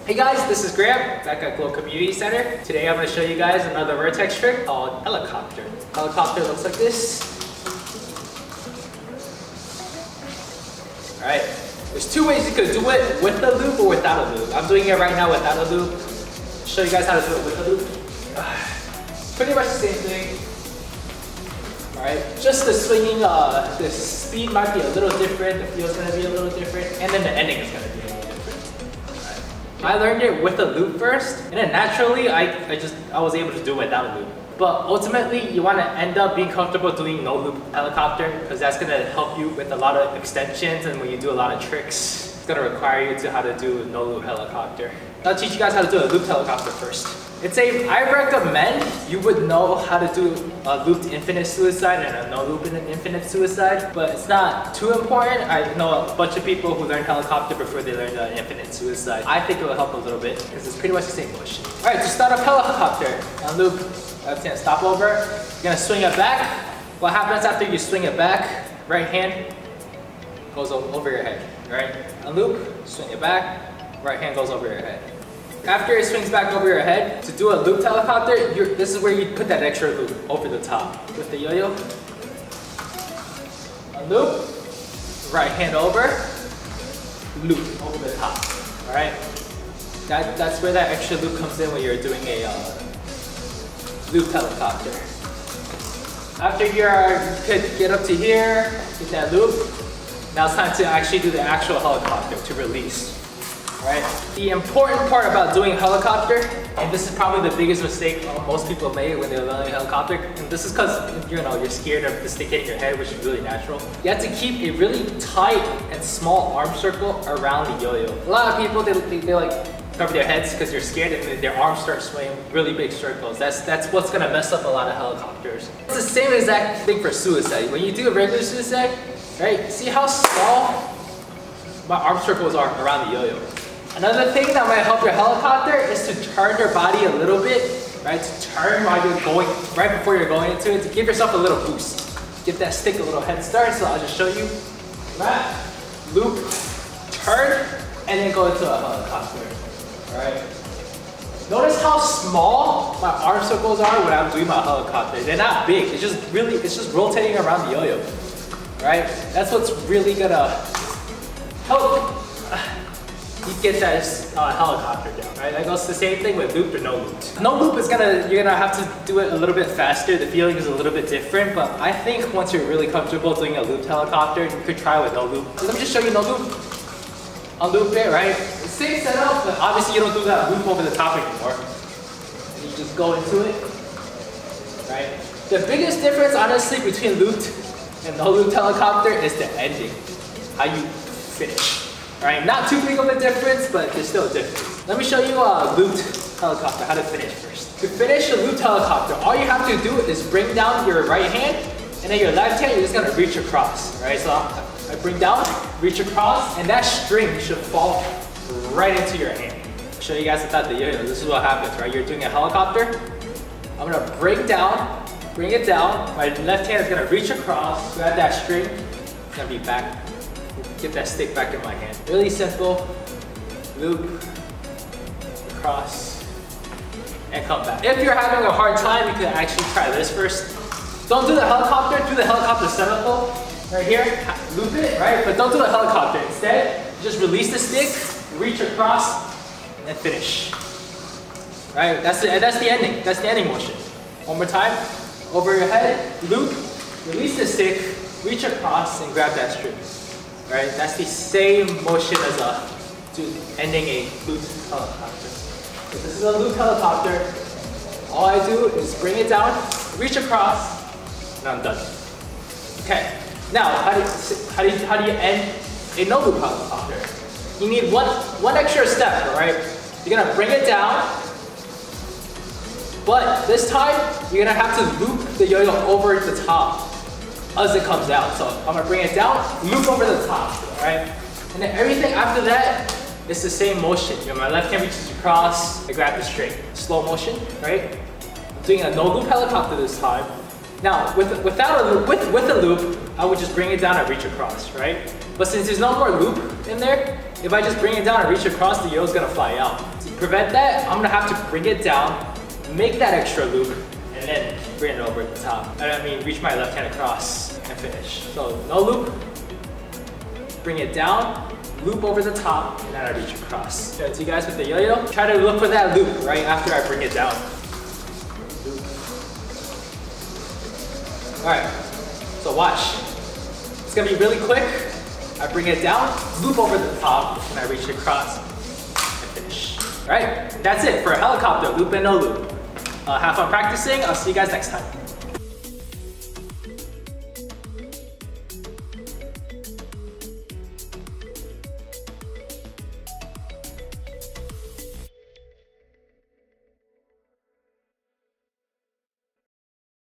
Hey guys, this is Graham, back at Glow Community Center. Today I'm going to show you guys another Vertax trick called Helocopter. Helocopter looks like this. Alright, there's two ways you could do it, with a loop or without a loop. I'm doing it right now without a loop. Show you guys how to do it with a loop. Pretty much the same thing. Alright, just the swinging, the speed might be a little different, the feel is going to be a little different, and then the ending is going to be a little different. I learned it with a loop first, and then naturally I was able to do it without a loop. But ultimately, you want to end up being comfortable doing no loop helicopter because that's going to help you with a lot of extensions, and when you do a lot of tricks, it's going to require you to how to do no loop helicopter. I'll teach you guys how to do a loop helicopter first. I recommend you would know how to do a looped infinite suicide and a no loop infinite suicide, but it's not too important. I know a bunch of people who learn helicopter before they learn the infinite suicide. I think it will help a little bit because it's pretty much the same motion. Alright, to start off helicopter, on loop, left hand stop over, you're gonna swing it back. What happens after you swing it back? Right hand goes over your head, right? On loop, swing it back, right hand goes over your head. After it swings back over your head, to do a looped helicopter, this is where you put that extra loop over the top. With the yo-yo, a loop, right hand over, loop over the top. All right, that's where that extra loop comes in when you're doing a looped helicopter. After you could get up to here, get that loop. Now it's time to actually do the actual helicopter to release. Right. The important part about doing helicopter, and this is probably the biggest mistake most people make when they're learning helicopter, and this is because you're scared of the stick hitting your head, which is really natural. You have to keep a really tight and small arm circle around the yo-yo. A lot of people they like cover their heads because they're scared and their arms start swaying really big circles. That's what's gonna mess up a lot of helicopters. It's the same exact thing for suicide. When you do a regular suicide, right? See how small my arm circles are around the yo-yo. Another thing that might help your helicopter is to turn your body a little bit, right? To turn while you're going, right before you're going into it, to give yourself a little boost. Give that stick a little head start, so I'll just show you. Right, loop, turn, and then go into a helicopter, all right? Notice how small my arm circles are when I'm doing my helicopter. They're not big, it's just rotating around the yo-yo, right? That's what's really gonna help you get that helicopter down, right? That goes the same thing with loop or no loop. No loop is you're gonna have to do it a little bit faster. The feeling is a little bit different, but I think once you're really comfortable doing a looped helicopter, you could try with no loop. So let me just show you no loop. I'll loop it, right? Same setup, but obviously you don't do that loop over the top anymore. And you just go into it, right? The biggest difference, honestly, between looped and no looped helicopter is the ending, how you finish. Alright, not too big of a difference, but there's still a difference. Let me show you a looped helicopter, how to finish first. To finish a looped helicopter, all you have to do is bring down your right hand, and then your left hand, you're just gonna reach across. Right, so I bring down, reach across, and that string should fall right into your hand. I'll show you guys without the yo-yo. This is what happens, right? You're doing a helicopter. I'm gonna bring it down. My left hand is gonna reach across, grab that string. It's gonna be back. Get that stick back in my hand. Really simple. Loop, across, and come back. If you're having a hard time, you can actually try this first. Don't do the helicopter, do the helicopter setup though. Right here, loop it, right? But don't do the helicopter. Instead, just release the stick, reach across, and finish. Right, that's the ending. That's the ending motion. One more time, over your head, loop, release the stick, reach across, and grab that string. Right, that's the same motion as ending a looped helicopter. So this is a looped helicopter. All I do is bring it down, reach across, and I'm done. Okay, now how do you end a no loop helicopter? You need one extra step, all right? You're gonna bring it down, but this time you're gonna have to loop the yo-yo over the top as it comes out. So I'm gonna bring it down, loop over the top, right? And then everything after that is the same motion. My left hand reaches across, I grab the string. Slow motion, right? I'm doing a no loop helicopter this time. Now, with a loop, I would just bring it down and reach across, right? But since there's no more loop in there, if I just bring it down and reach across, the yo-yo's gonna fly out. To prevent that, I'm gonna have to bring it down, make that extra loop, and then bring it over the top. I mean, reach my left hand across and finish. So no loop, bring it down, loop over the top, and then I reach across. So to you guys with the yo-yo, try to look for that loop right after I bring it down. Loop. All right, so watch. It's gonna be really quick. I bring it down, loop over the top, and I reach across and finish. All right, that's it for a helicopter, loop and no loop. Have fun practicing. I'll see you guys next time.